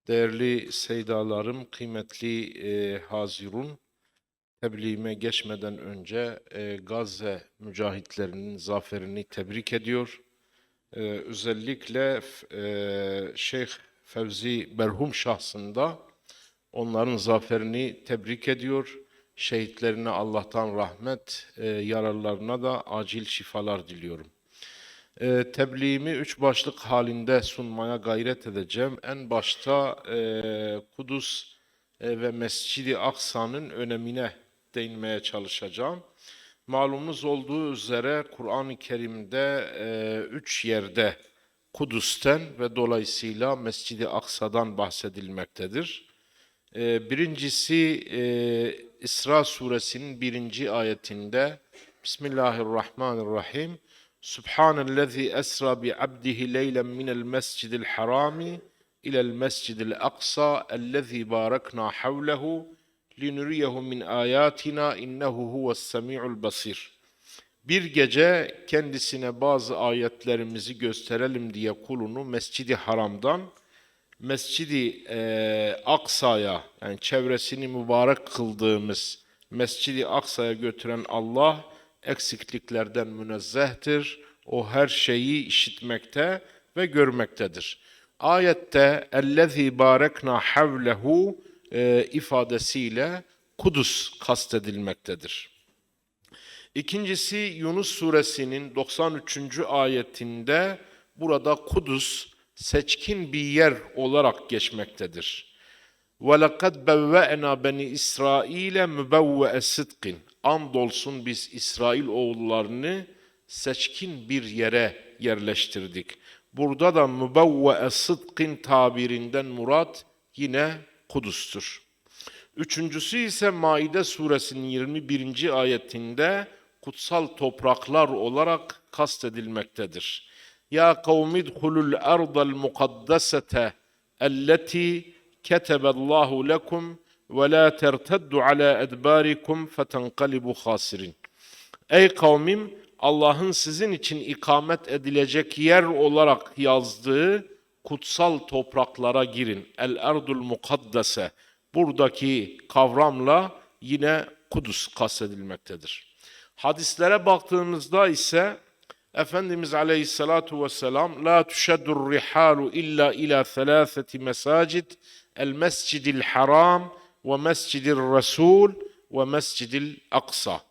Değerli seydalarım, kıymetli Hazirun, tebliğime geçmeden önce Gazze mücahitlerinin zaferini tebrik ediyor. Özellikle Şeyh Fevzi Berhum şahsında onların zaferini tebrik ediyor. Şehitlerine Allah'tan rahmet, yaralılarına da acil şifalar diliyorum. Tebliğimi üç başlık halinde sunmaya gayret edeceğim. En başta Kudüs ve Mescid-i Aksa'nın önemine değinmeye çalışacağım. Malumunuz olduğu üzere Kur'an-ı Kerim'de üç yerde Kudüs'ten ve dolayısıyla Mescid-i Aksa'dan bahsedilmektedir. Birincisi İsra suresinin 1. ayetinde Bismillahirrahmanirrahim. Subhanellezi esra bi abdihi leylen minel mescidil harami ilel mescidil aksa ellezî barakna havlehu linuriyehu min ayatina innehu huves semi'ul basir. Bir gece kendisine bazı ayetlerimizi gösterelim diye kulunu Mescid-i Haram'dan Mescid-i Aksa'ya, yani çevresini mübarek kıldığımız Mescid-i Aksa'ya götüren Allah eksikliklerden münezzehtir. O her şeyi işitmekte ve görmektedir. Ayette "Ellezî bâreknâ havlehu" ifadesiyle Kudüs kastedilmektedir. İkincisi Yunus suresinin 93. ayetinde burada Kudüs seçkin bir yer olarak geçmektedir. وَلَقَدْ بَوَّأْنَا بَنِي İsrail'e mübevve'e sıdkın. Andolsun biz İsrail oğullarını seçkin bir yere yerleştirdik. Burada da mübevve'e sıdkın tabirinden murat yine Kudüs'tür. Üçüncüsü ise Maide suresinin 21. ayetinde kutsal topraklar olarak kastedilmektedir. Ya kavmi dkhulul ardal mukaddesete elleti keteballahu lekum ve la terteddu ala edbarikum fetenqalibu khasirin. Ey kavmim, Allah'ın sizin için ikamet edilecek yer olarak yazdığı kutsal topraklara girin. El-ardul mukaddese. Buradaki kavramla yine Kudüs kastedilmektedir. Hadislere baktığımızda ise Efendimiz Aleyhisselatu Vesselam la tuşeddur rihalu illa ila thelâtheti mesacid el mescidil haram ve mescidil resul ve mescidil aksa.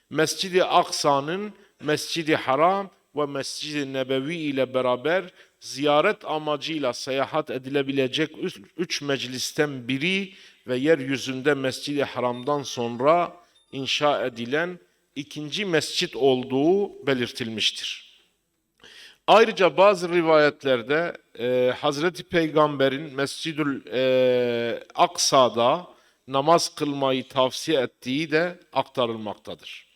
Mescid-i Aksa'nın Mescid-i Haram ve Mescid-i Nebevi ile beraber ziyaret amacıyla seyahat edilebilecek üç meclisten biri ve yeryüzünde Mescid-i Haram'dan sonra inşa edilen ikinci mescit olduğu belirtilmiştir. Ayrıca bazı rivayetlerde Hazreti Peygamber'in Mescid-ül Aksa'da namaz kılmayı tavsiye ettiği de aktarılmaktadır.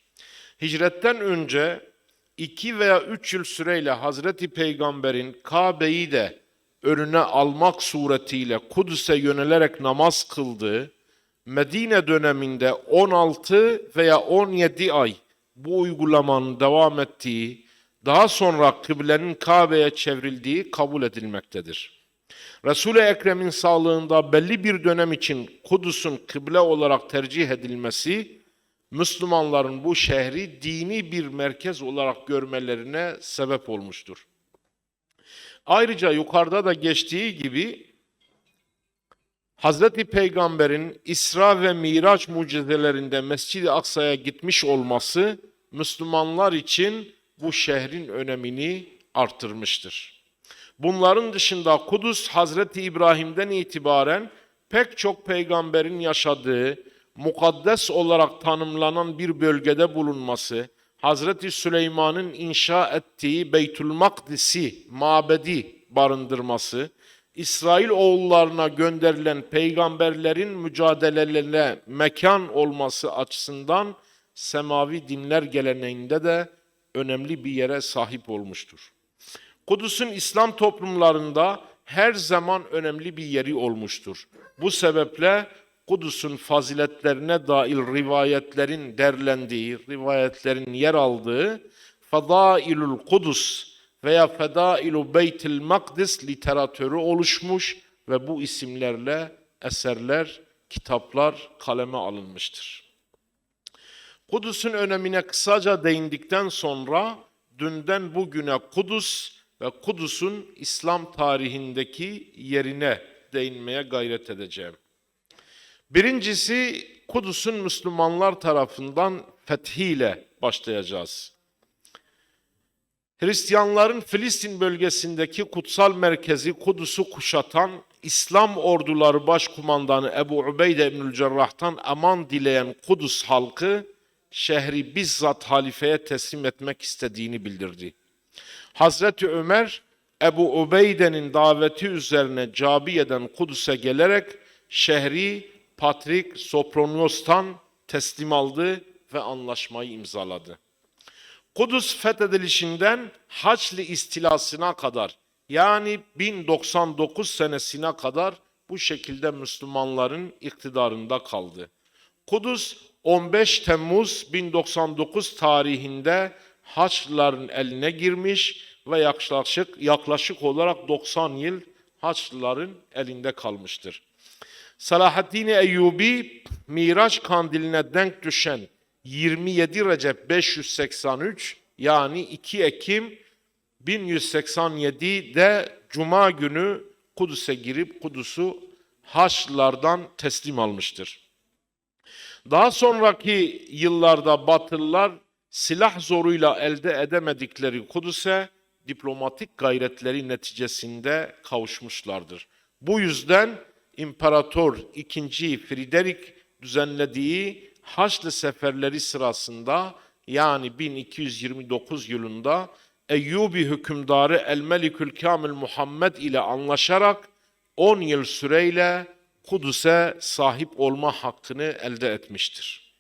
Hicretten önce 2 veya 3 yıl süreyle Hazreti Peygamber'in Kabe'yi de önüne almak suretiyle Kudüs'e yönelerek namaz kıldığı, Medine döneminde 16 veya 17 ay bu uygulamanın devam ettiği, daha sonra kıblenin Kabe'ye çevrildiği kabul edilmektedir. Resul-i Ekrem'in sağlığında belli bir dönem için Kudüs'ün kıble olarak tercih edilmesi, Müslümanların bu şehri dini bir merkez olarak görmelerine sebep olmuştur. Ayrıca yukarıda da geçtiği gibi Hazreti Peygamber'in İsra ve Miraç mucizelerinde Mescid-i Aksa'ya gitmiş olması Müslümanlar için bu şehrin önemini artırmıştır. Bunların dışında Kudüs Hazreti İbrahim'den itibaren pek çok peygamberin yaşadığı, mukaddes olarak tanımlanan bir bölgede bulunması, Hazreti Süleyman'ın inşa ettiği Beytül Makdis'i, mabedi barındırması, İsrail oğullarına gönderilen peygamberlerin mücadelelerine mekan olması açısından semavi dinler geleneğinde de önemli bir yere sahip olmuştur. Kudüs'ün İslam toplumlarında her zaman önemli bir yeri olmuştur. Bu sebeple Kudüs'ün faziletlerine dair rivayetlerin derlendiği, rivayetlerin yer aldığı Fadailul Kudüs veya Fedailu Beytil Makdis literatürü oluşmuş ve bu isimlerle eserler, kitaplar kaleme alınmıştır. Kudüs'ün önemine kısaca değindikten sonra dünden bugüne Kudüs ve Kudüs'ün İslam tarihindeki yerine değinmeye gayret edeceğim. Birincisi Kudüs'ün Müslümanlar tarafından fethiyle başlayacağız. Hristiyanların Filistin bölgesindeki kutsal merkezi Kudüs'ü kuşatan İslam orduları başkumandanı Ebu Ubeyde İbnül Cerrah'tan aman dileyen Kudüs halkı şehri bizzat halifeye teslim etmek istediğini bildirdi. Hazreti Ömer Ebu Ubeyde'nin daveti üzerine Cabiye'den Kudüs'e gelerek şehri Patrik Sopronios'tan teslim aldı ve anlaşmayı imzaladı. Kudüs fethedilişinden Haçlı istilasına kadar yani 1099 senesine kadar bu şekilde Müslümanların iktidarında kaldı. Kudüs 15 Temmuz 1099 tarihinde Haçlıların eline girmiş ve yaklaşık olarak 90 yıl Haçlıların elinde kalmıştır. Selahaddin Eyyubi Miraç kandiline denk düşen 27 Recep 583 yani 2 Ekim 1187'de Cuma günü Kudüs'e girip Kudüs'ü Haçlılardan teslim almıştır. Daha sonraki yıllarda Batılılar silah zoruyla elde edemedikleri Kudüs'e diplomatik gayretleri neticesinde kavuşmuşlardır. Bu yüzden İmparator II. Friedrich düzenlediği Haçlı seferleri sırasında yani 1229 yılında Eyyubi hükümdarı El-Melikül Kamil Muhammed ile anlaşarak 10 yıl süreyle Kudüs'e sahip olma hakkını elde etmiştir.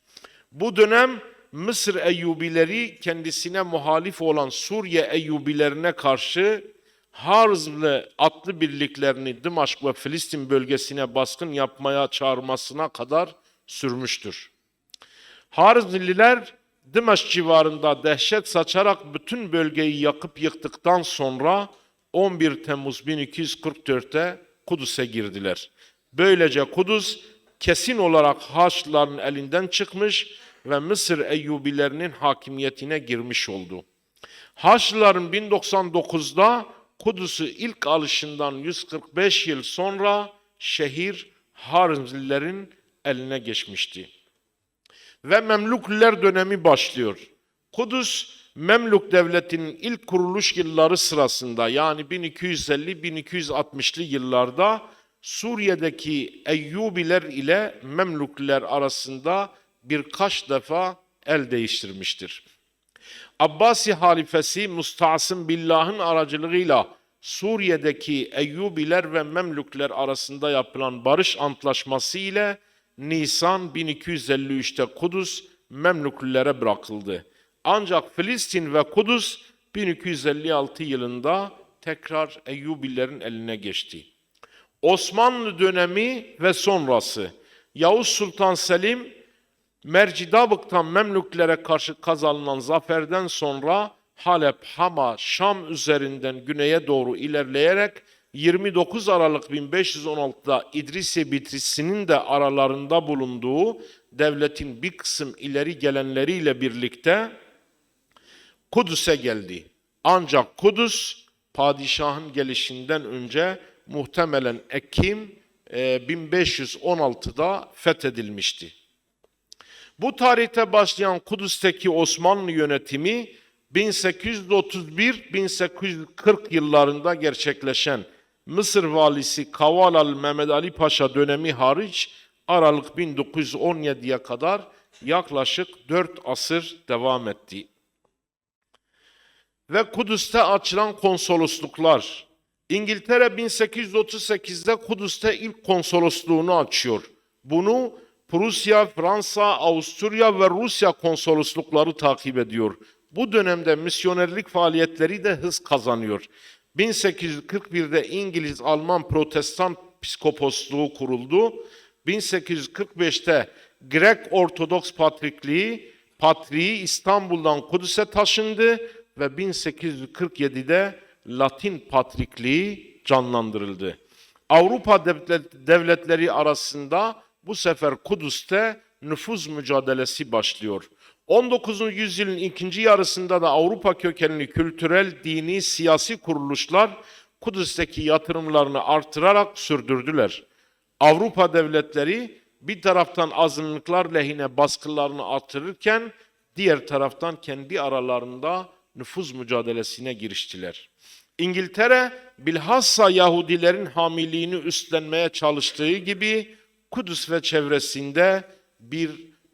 Bu dönem Mısır Eyyubileri kendisine muhalif olan Suriye Eyyubilerine karşı Harzmlı atlı birliklerini Dımaşk ve Filistin bölgesine baskın yapmaya çağırmasına kadar sürmüştür. Harzmliler Dımaşk civarında dehşet saçarak bütün bölgeyi yakıp yıktıktan sonra 11 Temmuz 1244'te Kudüs'e girdiler. Böylece Kudüs kesin olarak Haçlıların elinden çıkmış ve Mısır Eyyubilerinin hakimiyetine girmiş oldu. Haçlıların 1099'da Kudüs'ü ilk alışından 145 yıl sonra şehir Harzmlilerin eline geçmişti. Ve Memlukliler dönemi başlıyor. Kudüs, Memluk Devleti'nin ilk kuruluş yılları sırasında yani 1250-1260'lı yıllarda Suriye'deki Eyyubiler ile Memlukliler arasında birkaç defa el değiştirmiştir. Abbasi halifesi Müsta'sım Billah'ın aracılığıyla Suriye'deki Eyyubiler ve Memlükler arasında yapılan barış antlaşması ile Nisan 1253'te Kudüs Memlüklilere bırakıldı. Ancak Filistin ve Kudüs 1256 yılında tekrar Eyyubilerin eline geçti. Osmanlı dönemi ve sonrası Yavuz Sultan Selim Mercidabık'tan Memlüklere karşı kazanılan zaferden sonra Halep, Hama, Şam üzerinden güneye doğru ilerleyerek 29 Aralık 1516'da İdrisi Bitrisi'nin de aralarında bulunduğu devletin bir kısım ileri gelenleriyle birlikte Kudüs'e geldi. Ancak Kudüs padişahın gelişinden önce muhtemelen Ekim 1516'da fethedilmişti. Bu tarihte başlayan Kudüs'teki Osmanlı yönetimi 1831-1840 yıllarında gerçekleşen Mısır valisi Kavalal Mehmet Ali Paşa dönemi hariç Aralık 1917'ye kadar yaklaşık 4 asır devam etti. Ve Kudüs'te açılan konsolosluklar. İngiltere 1838'de Kudüs'te ilk konsolosluğunu açıyor. Bunu Prusya, Fransa, Avusturya ve Rusya konsoloslukları takip ediyor. Bu dönemde misyonerlik faaliyetleri de hız kazanıyor. 1841'de İngiliz-Alman Protestan Piskoposluğu kuruldu. 1845'te Grek Ortodoks Patriği İstanbul'dan Kudüs'e taşındı ve 1847'de Latin Patrikliği canlandırıldı. Avrupa devletleri arasında bu sefer Kudüs'te nüfuz mücadelesi başlıyor. 19. yüzyılın ikinci yarısında da Avrupa kökenli kültürel, dini, siyasi kuruluşlar Kudüs'teki yatırımlarını artırarak sürdürdüler. Avrupa devletleri bir taraftan azınlıklar lehine baskılarını artırırken diğer taraftan kendi aralarında nüfuz mücadelesine giriştiler. İngiltere bilhassa Yahudilerin hamiliğini üstlenmeye çalıştığı gibi Kudüs ve çevresinde bir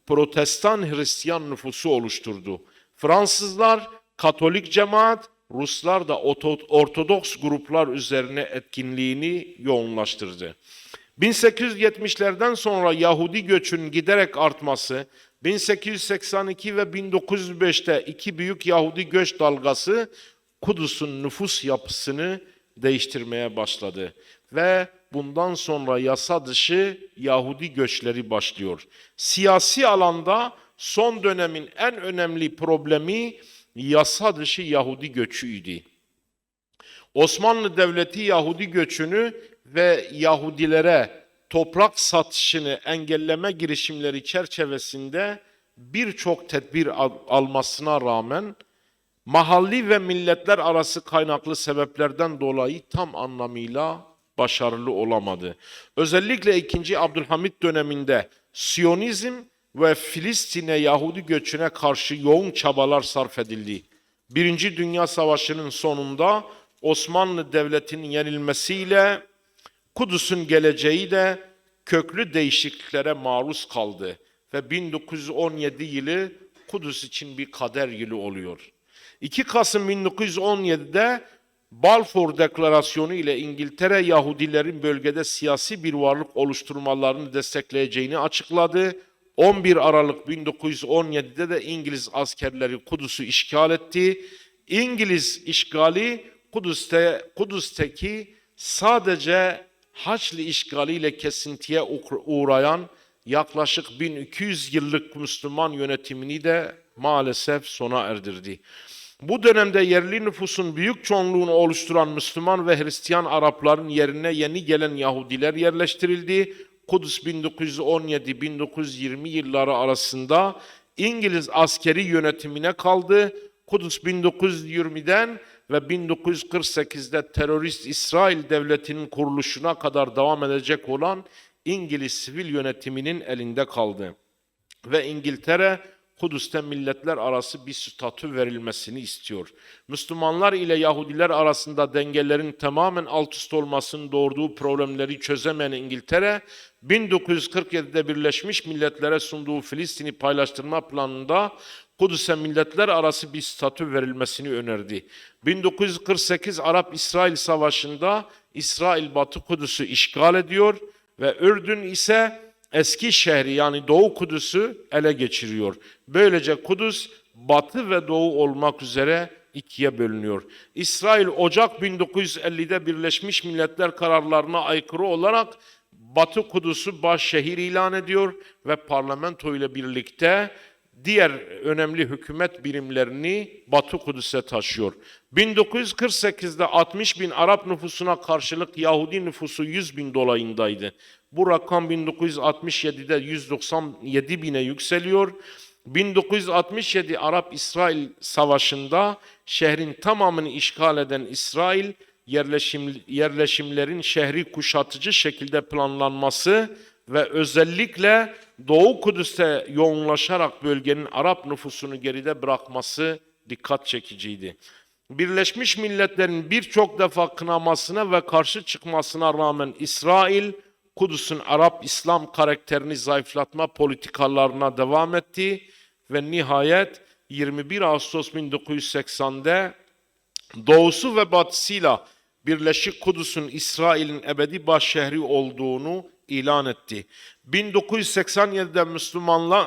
Protestan Hristiyan nüfusu oluşturdu. Fransızlar Katolik cemaat, Ruslar da Ortodoks gruplar üzerine etkinliğini yoğunlaştırdı. 1870'lerden sonra Yahudi göçünün giderek artması, 1882 ve 1905'te iki büyük Yahudi göç dalgası Kudüs'ün nüfus yapısını değiştirmeye başladı. Ve bundan sonra yasa dışı Yahudi göçleri başlıyor. Siyasi alanda son dönemin en önemli problemi yasa dışı Yahudi göçüydü. Osmanlı Devleti Yahudi göçünü ve Yahudilere toprak satışını engelleme girişimleri çerçevesinde birçok tedbir almasına rağmen mahalli ve milletler arası kaynaklı sebeplerden dolayı tam anlamıyla başarılı olamadı. Özellikle 2. Abdülhamit döneminde Siyonizm ve Filistin'e Yahudi göçüne karşı yoğun çabalar sarf edildi. Birinci Dünya Savaşı'nın sonunda Osmanlı Devleti'nin yenilmesiyle Kudüs'ün geleceği de köklü değişikliklere maruz kaldı ve 1917 yılı Kudüs için bir kader yılı oluyor. 2 Kasım 1917'de Balfour Deklarasyonu ile İngiltere Yahudilerin bölgede siyasi bir varlık oluşturmalarını destekleyeceğini açıkladı. 11 Aralık 1917'de de İngiliz askerleri Kudüs'ü işgal etti. İngiliz işgali Kudüs'teki sadece Haçlı işgaliyle kesintiye uğrayan yaklaşık 1200 yıllık Müslüman yönetimini de maalesef sona erdirdi. Bu dönemde yerli nüfusun büyük çoğunluğunu oluşturan Müslüman ve Hristiyan Arapların yerine yeni gelen Yahudiler yerleştirildi. Kudüs 1917-1920 yılları arasında İngiliz askeri yönetimine kaldı. Kudüs 1920'den ve 1948'de terörist İsrail Devleti'nin kuruluşuna kadar devam edecek olan İngiliz sivil yönetiminin elinde kaldı. Ve İngiltere Kudüs'te milletler arası bir statü verilmesini istiyor. Müslümanlar ile Yahudiler arasında dengelerin tamamen alt üst olmasının doğurduğu problemleri çözemeyen İngiltere, 1947'de Birleşmiş Milletler'e sunduğu Filistin'i paylaştırma planında Kudüs'e milletler arası bir statü verilmesini önerdi. 1948 Arap-İsrail Savaşı'nda İsrail Batı Kudüs'ü işgal ediyor ve Ürdün ise eski şehri yani Doğu Kudüs'ü ele geçiriyor. Böylece Kudüs Batı ve Doğu olmak üzere ikiye bölünüyor. İsrail Ocak 1950'de Birleşmiş Milletler kararlarına aykırı olarak Batı Kudüs'ü başşehir ilan ediyor ve parlamento ile birlikte diğer önemli hükümet birimlerini Batı Kudüs'e taşıyor. 1948'de 60 bin Arap nüfusuna karşılık Yahudi nüfusu 100 bin dolayındaydı. Bu rakam 1967'de 197 bine yükseliyor. 1967 Arap-İsrail Savaşı'nda şehrin tamamını işgal eden İsrail, yerleşimlerin şehri kuşatıcı şekilde planlanması ve özellikle Doğu Kudüs'te yoğunlaşarak bölgenin Arap nüfusunu geride bırakması dikkat çekiciydi. Birleşmiş Milletler'in birçok defa kınamasına ve karşı çıkmasına rağmen İsrail, Kudüs'ün Arap-İslam karakterini zayıflatma politikalarına devam etti ve nihayet 21 Ağustos 1980'de doğusu ve batısıyla Birleşik Kudüs'ün İsrail'in ebedi başşehri olduğunu ilan etti. 1987'de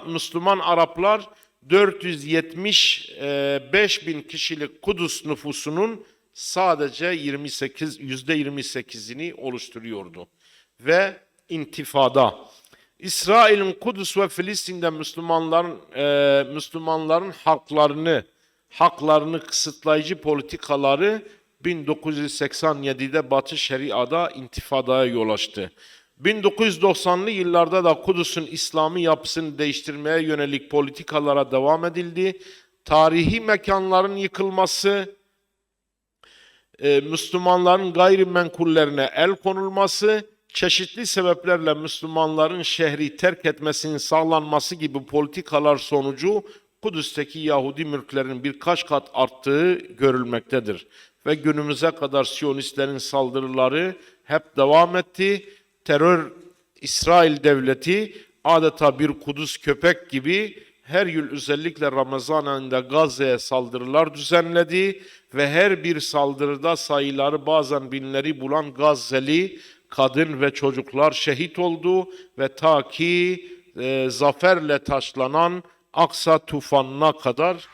Müslüman Araplar 475 bin kişilik Kudüs nüfusunun sadece %28'ini oluşturuyordu. Ve intifada. İsrail'in Kudüs ve Filistin'de Müslümanların haklarını kısıtlayıcı politikaları 1987'de Batı Şeria'da intifadaya yol açtı. 1990'lı yıllarda da Kudüs'ün İslami yapısını değiştirmeye yönelik politikalara devam edildi. Tarihi mekanların yıkılması, Müslümanların gayrimenkullerine el konulması, çeşitli sebeplerle Müslümanların şehri terk etmesinin sağlanması gibi politikalar sonucu Kudüs'teki Yahudi mülklerin birkaç kat arttığı görülmektedir. Ve günümüze kadar Siyonistlerin saldırıları hep devam etti. Terör İsrail devleti adeta bir Kudüs köpek gibi her yıl özellikle Ramazan ayında Gazze'ye saldırılar düzenledi ve her bir saldırıda sayıları bazen binleri bulan Gazze'li kadın ve çocuklar şehit oldu ve ta ki zaferle taçlanan Aksa tufanına kadar